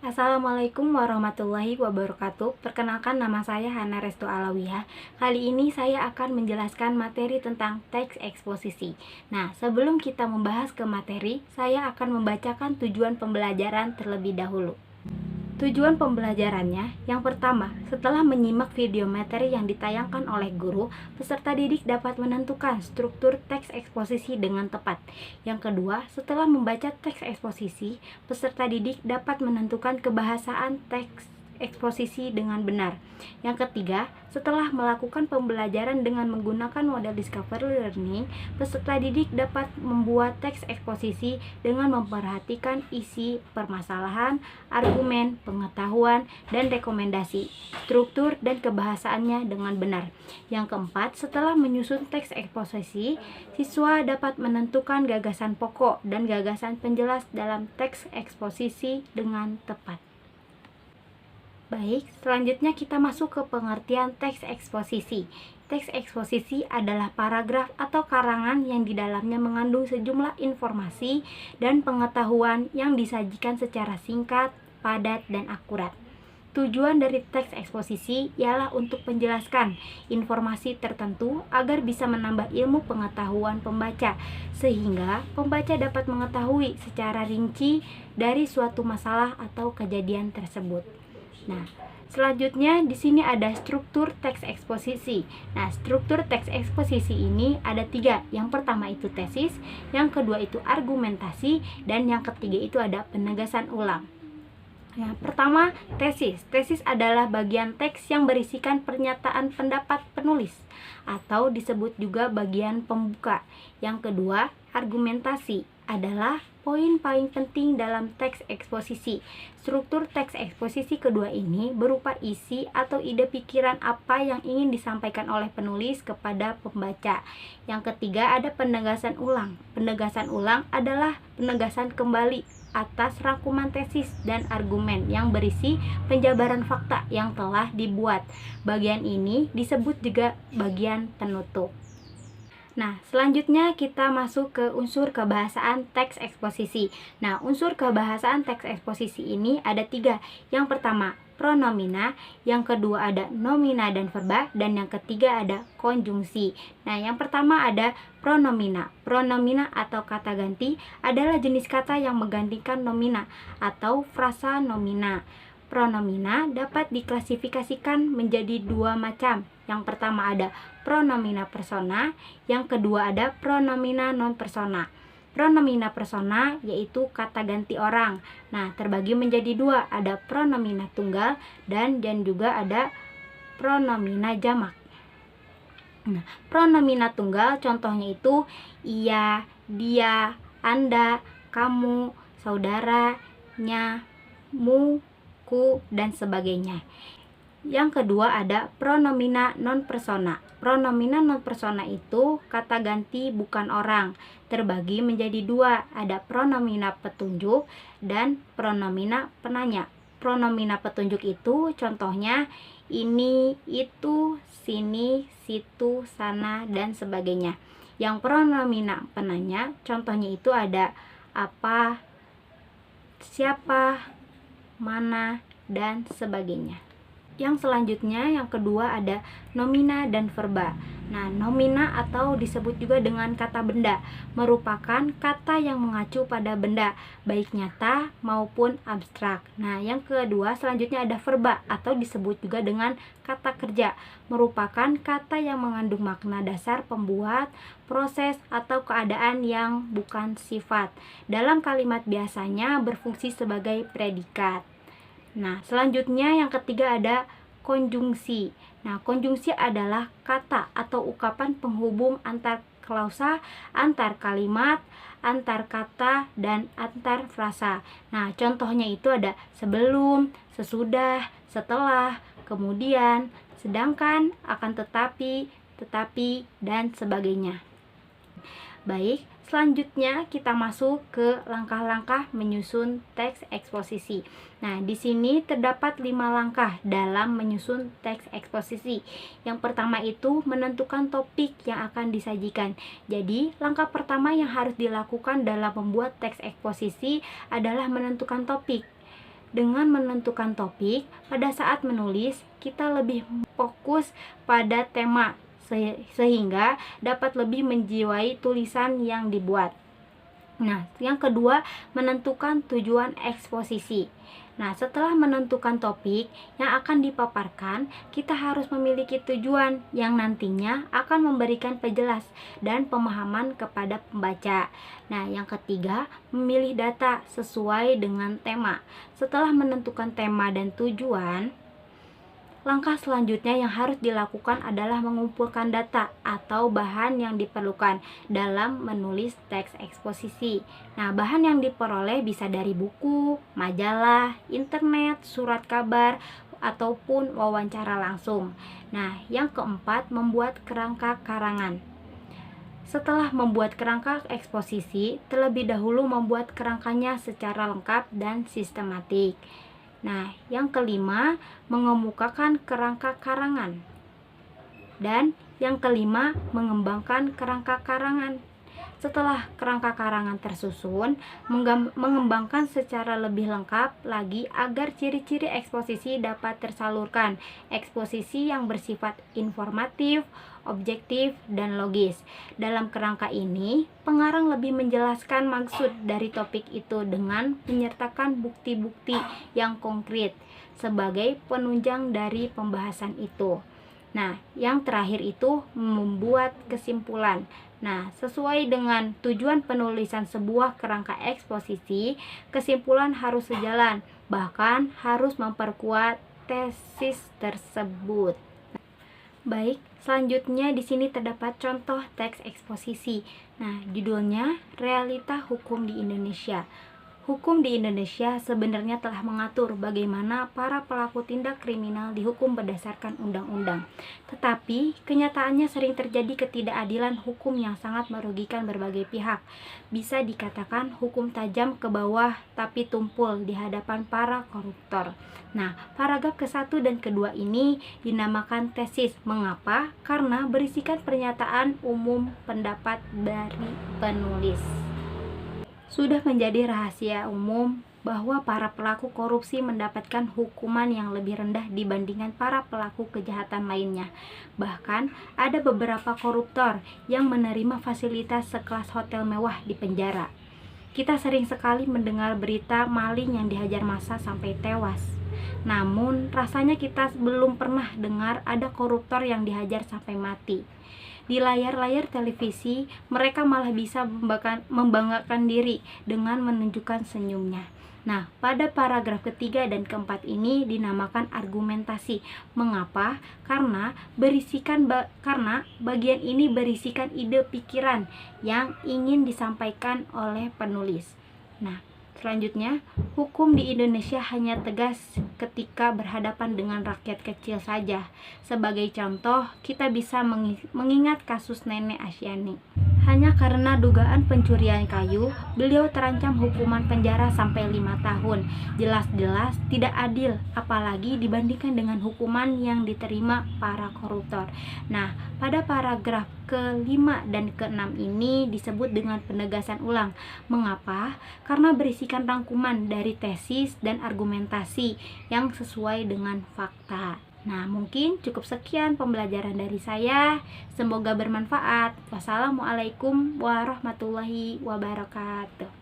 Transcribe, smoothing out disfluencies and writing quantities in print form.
Assalamualaikum warahmatullahi wabarakatuh. Perkenalkan, nama saya Hana Restu Alawiyah. Kali ini saya akan menjelaskan materi tentang teks eksposisi. Nah, sebelum kita membahas ke materi, saya akan membacakan tujuan pembelajaran terlebih dahulu. Tujuan pembelajarannya, yang pertama, setelah menyimak video materi yang ditayangkan oleh guru, peserta didik dapat menentukan struktur teks eksposisi dengan tepat. Yang kedua, setelah membaca teks eksposisi, peserta didik dapat menentukan kebahasaan teks eksposisi dengan benar. Yang ketiga, setelah melakukan pembelajaran dengan menggunakan model discovery learning, peserta didik dapat membuat teks eksposisi dengan memperhatikan isi permasalahan, argumen, pengetahuan, dan rekomendasi, struktur dan kebahasaannya dengan benar. Yang keempat, setelah menyusun teks eksposisi, siswa dapat menentukan gagasan pokok dan gagasan penjelas dalam teks eksposisi dengan tepat. Baik, selanjutnya kita masuk ke pengertian teks eksposisi. Teks eksposisi adalah paragraf atau karangan yang di dalamnya mengandung sejumlah informasi dan pengetahuan yang disajikan secara singkat, padat, dan akurat. Tujuan dari teks eksposisi ialah untuk menjelaskan informasi tertentu agar bisa menambah ilmu pengetahuan pembaca, sehingga pembaca dapat mengetahui secara rinci dari suatu masalah atau kejadian tersebut. Nah, selanjutnya di sini ada struktur teks eksposisi. Nah, struktur teks eksposisi ini ada 3. Yang pertama itu tesis, yang kedua itu argumentasi, dan yang ketiga itu ada penegasan ulang. Yang pertama, tesis. Tesis adalah bagian teks yang berisikan pernyataan pendapat penulis atau disebut juga bagian pembuka. Yang kedua, argumentasi adalah poin paling penting dalam teks eksposisi. Struktur teks eksposisi kedua ini berupa isi atau ide pikiran apa yang ingin disampaikan oleh penulis kepada pembaca. Yang ketiga ada penegasan ulang. Penegasan ulang adalah penegasan kembali atas rangkuman tesis dan argumen yang berisi penjabaran fakta yang telah dibuat. Bagian ini disebut juga bagian penutup. Nah, selanjutnya kita masuk ke unsur kebahasaan teks eksposisi. Nah, unsur kebahasaan teks eksposisi ini ada 3. Yang pertama, pronomina, yang kedua ada nomina dan verba, dan yang ketiga ada konjungsi. Nah, yang pertama ada pronomina. Pronomina atau kata ganti adalah jenis kata yang menggantikan nomina atau frasa nomina. Pronomina dapat diklasifikasikan menjadi 2 macam. Yang pertama ada pronomina persona, yang kedua ada pronomina non persona. Pronomina persona yaitu kata ganti orang. Nah, terbagi menjadi 2, ada pronomina tunggal dan juga ada pronomina jamak. Nah, pronomina tunggal contohnya itu ia, dia, anda, kamu, saudara, nya, mu, ku, dan sebagainya. Yang kedua ada pronomina non persona. Pronomina non persona itu kata ganti bukan orang. Terbagi menjadi 2, ada pronomina petunjuk dan pronomina penanya. Pronomina petunjuk itu contohnya ini, itu, sini, situ, sana, dan sebagainya. Yang pronomina penanya contohnya itu ada apa, siapa, mana, dan sebagainya. Yang selanjutnya, yang kedua ada nomina dan verba. Nah, nomina atau disebut juga dengan kata benda merupakan kata yang mengacu pada benda, baik nyata maupun abstrak. Nah, yang kedua selanjutnya ada verba atau disebut juga dengan kata kerja, merupakan kata yang mengandung makna dasar pembuat, proses, atau keadaan yang bukan sifat. Dalam kalimat biasanya berfungsi sebagai predikat. Nah, selanjutnya yang ketiga ada konjungsi. Nah, konjungsi adalah kata atau ungkapan penghubung antar klausa, antar kalimat, antar kata, dan antar frasa. Nah, contohnya itu ada sebelum, sesudah, setelah, kemudian, sedangkan, akan tetapi, dan sebagainya. Baik, selanjutnya kita masuk ke langkah-langkah menyusun teks eksposisi. Nah, di sini terdapat 5 langkah dalam menyusun teks eksposisi. Yang pertama itu menentukan topik yang akan disajikan. Jadi, langkah pertama yang harus dilakukan dalam membuat teks eksposisi adalah menentukan topik. Dengan menentukan topik, pada saat menulis, kita lebih fokus pada tema, sehingga dapat lebih menjiwai tulisan yang dibuat. Nah, yang kedua, menentukan tujuan eksposisi. Nah, setelah menentukan topik yang akan dipaparkan, kita harus memiliki tujuan yang nantinya akan memberikan penjelas dan pemahaman kepada pembaca. Nah, yang ketiga, memilih data sesuai dengan tema. Setelah menentukan tema dan tujuan, langkah selanjutnya yang harus dilakukan adalah mengumpulkan data atau bahan yang diperlukan dalam menulis teks eksposisi. Nah, bahan yang diperoleh bisa dari buku, majalah, internet, surat kabar, ataupun wawancara langsung. Nah, yang keempat, membuat kerangka karangan. Setelah membuat kerangka eksposisi, terlebih dahulu membuat kerangkanya secara lengkap dan sistematik. Nah, yang kelima, mengemukakan kerangka karangan. Dan yang kelima, mengembangkan kerangka karangan. Setelah kerangka karangan tersusun, mengembangkan secara lebih lengkap lagi agar ciri-ciri eksposisi dapat tersalurkan. Eksposisi yang bersifat informatif, objektif, dan logis. Dalam kerangka ini, pengarang lebih menjelaskan maksud dari topik itu dengan menyertakan bukti-bukti yang konkret sebagai penunjang dari pembahasan itu. Nah, yang terakhir itu membuat kesimpulan. Nah, sesuai dengan tujuan penulisan sebuah kerangka eksposisi, kesimpulan harus sejalan, bahkan harus memperkuat tesis tersebut. Baik, selanjutnya di sini terdapat contoh teks eksposisi. Nah, judulnya Realita Hukum di Indonesia. Hukum di Indonesia sebenarnya telah mengatur bagaimana para pelaku tindak kriminal dihukum berdasarkan undang-undang. Tetapi, kenyataannya sering terjadi ketidakadilan hukum yang sangat merugikan berbagai pihak. Bisa dikatakan hukum tajam ke bawah tapi tumpul di hadapan para koruptor. Nah, paragraf ke-1 dan ke-2 ini dinamakan tesis. Mengapa? Karena berisikan pernyataan umum pendapat dari penulis. Sudah menjadi rahasia umum bahwa para pelaku korupsi mendapatkan hukuman yang lebih rendah dibandingkan para pelaku kejahatan lainnya. Bahkan, ada beberapa koruptor yang menerima fasilitas sekelas hotel mewah di penjara. Kita sering sekali mendengar berita maling yang dihajar massa sampai tewas. Namun, rasanya kita belum pernah dengar ada koruptor yang dihajar sampai mati. Di layar-layar televisi, mereka malah bisa membanggakan diri dengan menunjukkan senyumnya. Nah, pada paragraf ketiga dan keempat ini dinamakan argumentasi. Mengapa? Karena bagian ini berisikan ide pikiran yang ingin disampaikan oleh penulis. Nah, selanjutnya, hukum di Indonesia hanya tegas ketika berhadapan dengan rakyat kecil saja. Sebagai contoh, kita bisa mengingat kasus Nenek Asyani. Hanya karena dugaan pencurian kayu, beliau terancam hukuman penjara sampai 5 tahun. Jelas-jelas tidak adil, apalagi dibandingkan dengan hukuman yang diterima para koruptor. Nah, pada paragraf ke-5 dan ke-6 ini disebut dengan penegasan ulang. Mengapa? Karena berisikan rangkuman dari tesis dan argumentasi yang sesuai dengan fakta. Nah, mungkin cukup sekian pembelajaran dari saya. Semoga bermanfaat. Wassalamualaikum warahmatullahi wabarakatuh.